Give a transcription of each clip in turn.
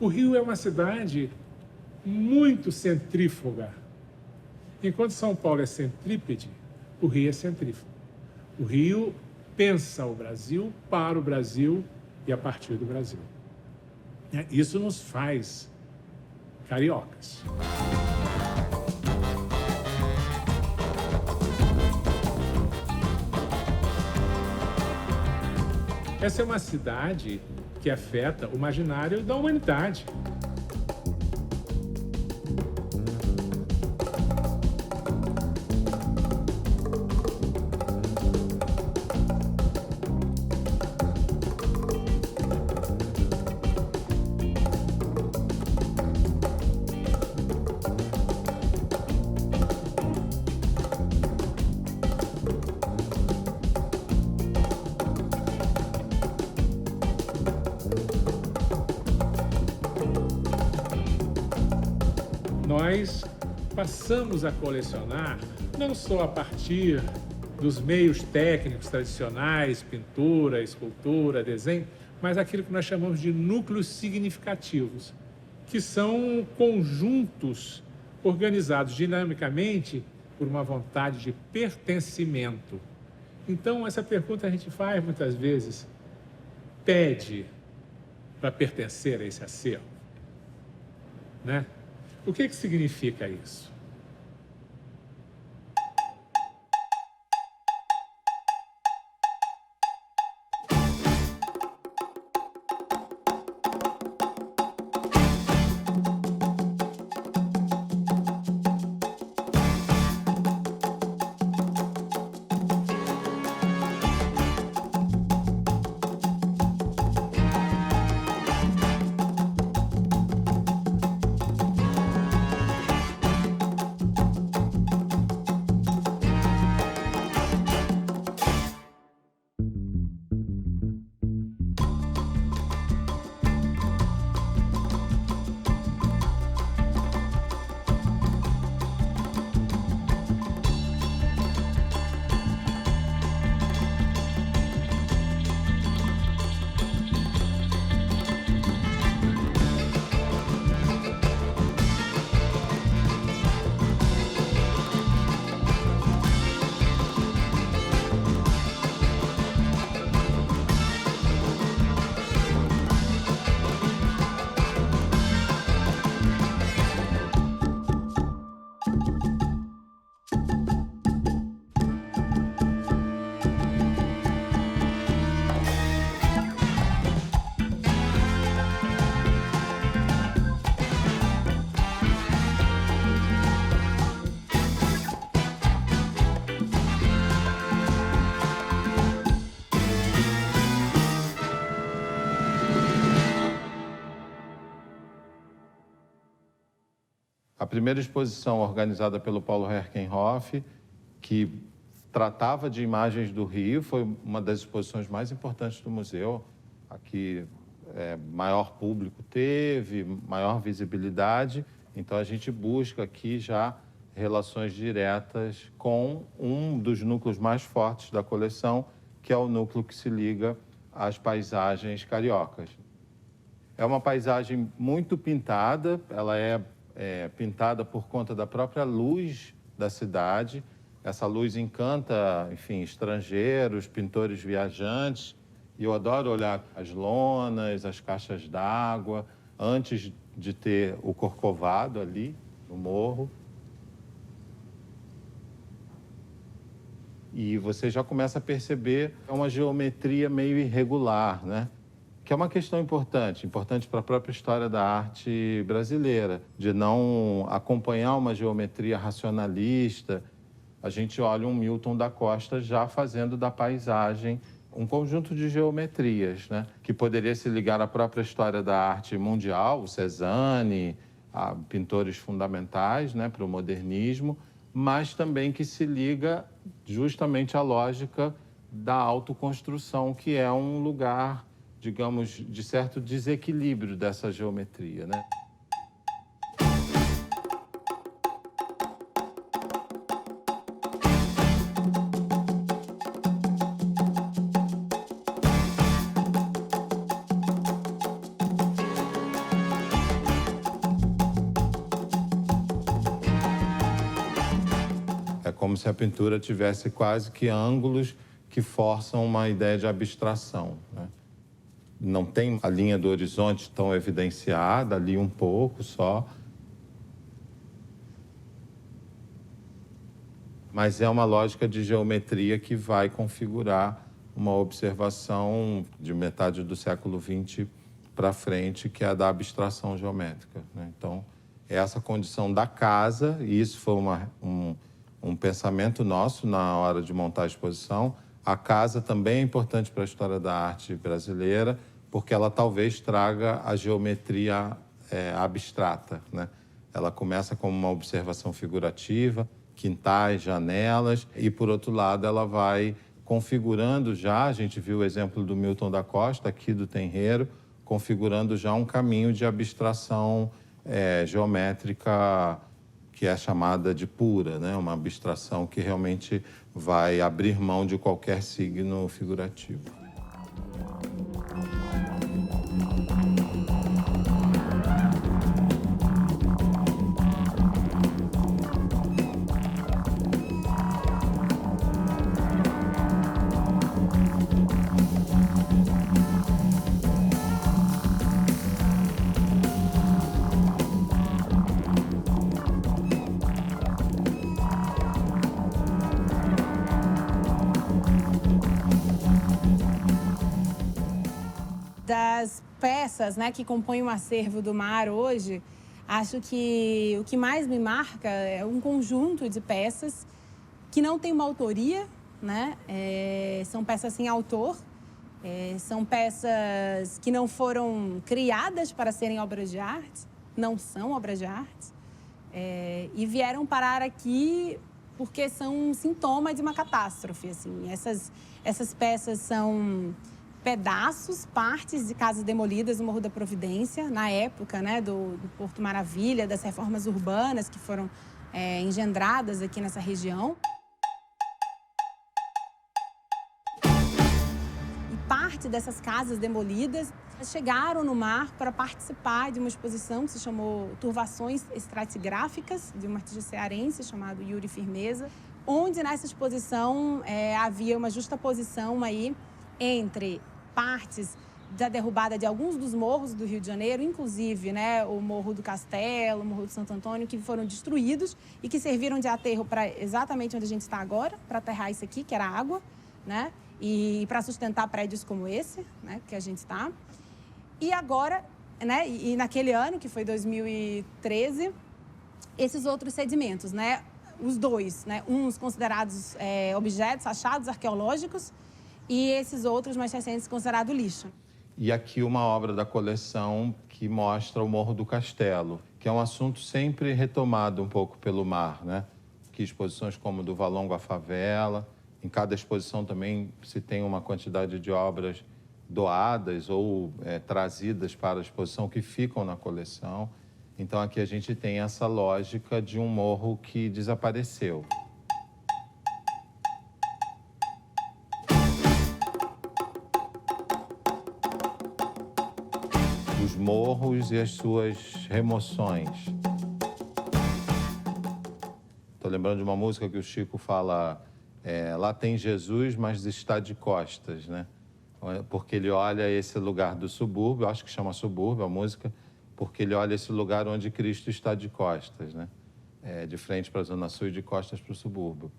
Rio é uma cidade muito centrífuga. Enquanto São Paulo é centrípede, o Rio é centrífugo. O Rio pensa o Brasil para o Brasil e a partir do Brasil. Isso nos faz cariocas. Essa é uma cidade que afeta o imaginário da humanidade. Nós passamos a colecionar não só a partir dos meios técnicos tradicionais, pintura, escultura, desenho, mas aquilo que nós chamamos de núcleos significativos, que são conjuntos organizados dinamicamente por uma vontade de pertencimento. Então, essa pergunta a gente faz muitas vezes, pede para pertencer a esse acervo, né? O que significa isso? A primeira exposição organizada pelo Paulo Herkenhoff, que tratava de imagens do Rio, foi uma das exposições mais importantes do museu. Aqui maior público teve, maior visibilidade. Então a gente busca aqui já relações diretas com um dos núcleos mais fortes da coleção, que é o núcleo que se liga às paisagens cariocas. É uma paisagem muito pintada, ela é pintada por conta da própria luz da cidade. Essa luz encanta, enfim, estrangeiros, pintores viajantes. E eu adoro olhar as lonas, as caixas d'água, antes de ter o Corcovado ali no morro. E você já começa a perceber uma geometria meio irregular, né? Que é uma questão importante para a própria história da arte brasileira, de não acompanhar uma geometria racionalista. A gente olha um Milton da Costa já fazendo da paisagem um conjunto de geometrias, né? Que poderia se ligar à própria história da arte mundial, o Cézanne, a pintores fundamentais, né, para o modernismo, mas também que se liga justamente à lógica da autoconstrução, que é um lugar, digamos, de certo desequilíbrio dessa geometria, né? como se a pintura tivesse quase que ângulos que forçam uma ideia de abstração, né? Não tem a linha do horizonte tão evidenciada, ali um pouco só. Mas é uma lógica de geometria que vai configurar uma observação de metade do século XX para frente, que é a da abstração geométrica, né? Então, essa condição da casa, e isso foi um pensamento nosso na hora de montar a exposição. A casa também é importante para a história da arte brasileira, porque ela talvez traga a geometria abstrata, né? Ela começa como uma observação figurativa, quintais, janelas, e, por outro lado, ela vai configurando já, a gente viu o exemplo do Milton da Costa, aqui do Tenreiro, configurando já um caminho de abstração geométrica que é chamada de pura, né? Uma abstração que realmente vai abrir mão de qualquer signo figurativo. Das peças, né, que compõem o acervo do MAR hoje, acho que o que mais me marca é um conjunto de peças que não tem uma autoria, né? São peças sem autor, são peças que não foram criadas para serem obras de arte, não são obras de arte, e vieram parar aqui porque são um sintoma de uma catástrofe, assim. Essas peças são pedaços, partes de casas demolidas no Morro da Providência, na época, né, do Porto Maravilha, das reformas urbanas que foram engendradas aqui nessa região. E parte dessas casas demolidas chegaram no MAR para participar de uma exposição que se chamou Turvações Estratigráficas, de um artista cearense chamado Yuri Firmeza, onde nessa exposição havia uma justaposição aí entre partes da derrubada de alguns dos morros do Rio de Janeiro, inclusive, né, o Morro do Castelo, o Morro do Santo Antônio, que foram destruídos e que serviram de aterro para exatamente onde a gente está agora, para aterrar isso aqui, que era água, né, e para sustentar prédios como esse, né, que a gente está. E agora, né, e naquele ano, que foi 2013, esses outros sedimentos, né, os dois, né, uns considerados objetos, achados arqueológicos, e esses outros mais recentes considerados lixo. E aqui uma obra da coleção que mostra o Morro do Castelo, que é um assunto sempre retomado um pouco pelo MAR, né? Que exposições como do Valongo à Favela, em cada exposição também se tem uma quantidade de obras doadas ou trazidas para a exposição que ficam na coleção. Então aqui a gente tem essa lógica de um morro que desapareceu. Os morros e as suas remoções. Estou lembrando de uma música que o Chico fala, lá tem Jesus, mas está de costas, né? Porque ele olha esse lugar do subúrbio, acho que chama subúrbio a música, porque ele olha esse lugar onde Cristo está de costas, né? De frente para a Zona Sul e de costas para o subúrbio.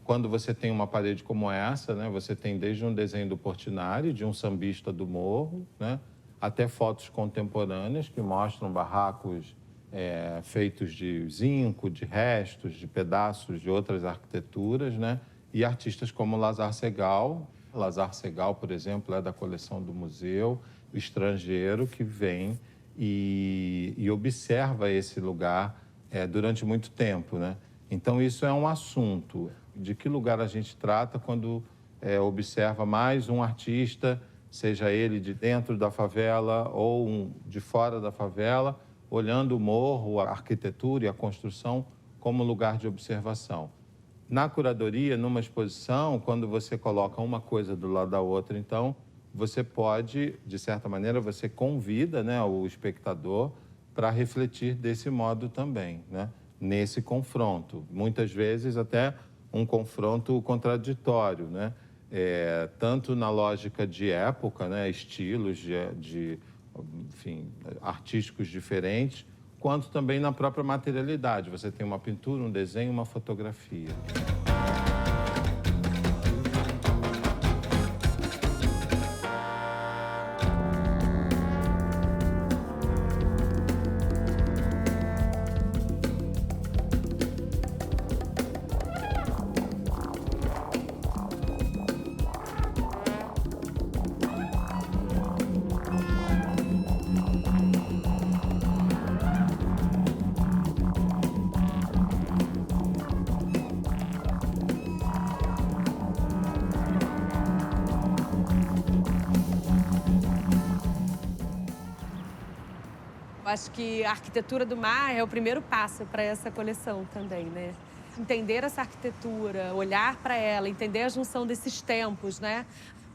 Quando você tem uma parede como essa, né, você tem desde um desenho do Portinari, de um sambista do morro, né, até fotos contemporâneas que mostram barracos feitos de zinco, de restos, de pedaços de outras arquiteturas, né, e artistas como Lazar Segal. Lazar Segal, por exemplo, é da coleção do museu, estrangeiro, que vem e observa esse lugar durante muito tempo, né? Então, isso é um assunto. De que lugar a gente trata quando observa mais um artista, seja ele de dentro da favela ou de fora da favela, olhando o morro, a arquitetura e a construção como lugar de observação. Na curadoria, numa exposição, quando você coloca uma coisa do lado da outra, então, você pode, de certa maneira, você convida, né, o espectador para refletir desse modo também, né, nesse confronto. Muitas vezes, até um confronto contraditório, né? Tanto na lógica de época, né? Estilos enfim, artísticos diferentes, quanto também na própria materialidade. Você tem uma pintura, um desenho, uma fotografia. Acho que a arquitetura do mar é o primeiro passo para essa coleção também, né? Entender essa arquitetura, olhar para ela, entender a junção desses tempos, né?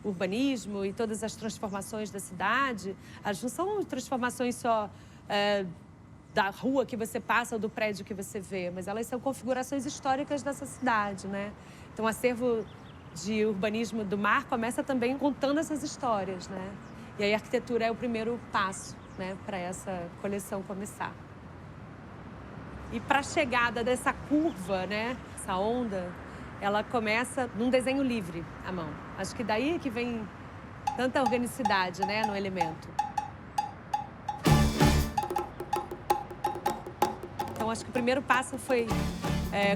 O urbanismo e todas as transformações da cidade. A junção de transformações só da rua que você passa ou do prédio que você vê, mas elas são configurações históricas dessa cidade, né? Então, o acervo de urbanismo do mar começa também contando essas histórias, né? E aí a arquitetura é o primeiro passo, né, para essa coleção começar. E para a chegada dessa curva, né, essa onda, ela começa num desenho livre à mão. Acho que daí que vem tanta organicidade, né, no elemento. Então, acho que o primeiro passo foi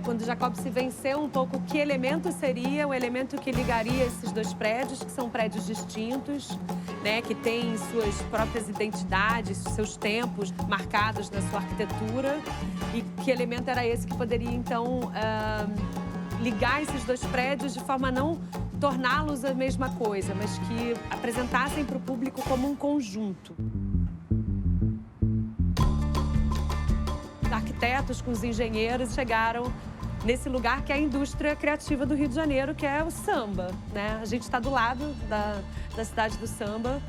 quando Jacob se venceu um pouco que elemento seria o elemento que ligaria esses dois prédios, que são prédios distintos, né, que têm suas próprias identidades, seus tempos marcados na sua arquitetura, e que elemento era esse que poderia, então, ligar esses dois prédios de forma a não torná-los a mesma coisa, mas que apresentassem para o público como um conjunto. Os arquitetos com os engenheiros chegaram nesse lugar que é a indústria criativa do Rio de Janeiro, que é o samba, né? A gente está do lado da cidade do samba.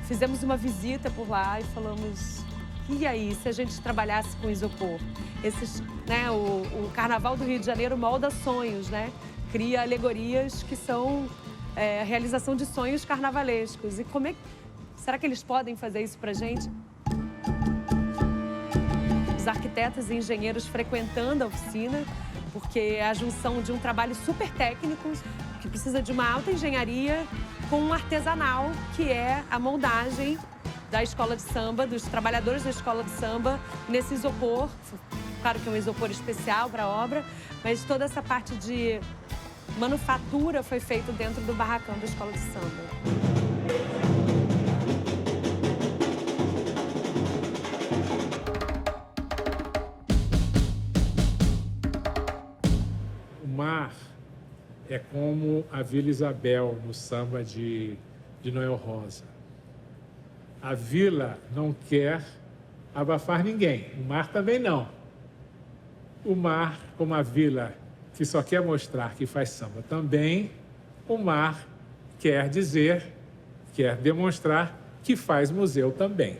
Fizemos uma visita por lá e falamos, e aí, se a gente trabalhasse com isopor? O Carnaval do Rio de Janeiro molda sonhos, né? Cria alegorias que são a realização de sonhos carnavalescos. E será que eles podem fazer isso pra gente? Os arquitetos e engenheiros frequentando a oficina, porque é a junção de um trabalho super técnico, que precisa de uma alta engenharia, com um artesanal, que é a moldagem da escola de samba, dos trabalhadores da escola de samba, nesse isopor. Claro que é um isopor especial para a obra, mas toda essa parte de manufatura foi feita dentro do barracão da escola de samba. O mar é como a Vila Isabel no samba de Noel Rosa. A vila não quer abafar ninguém, o mar também não. O mar, como a vila que só quer mostrar que faz samba também, o mar quer demonstrar que faz museu também.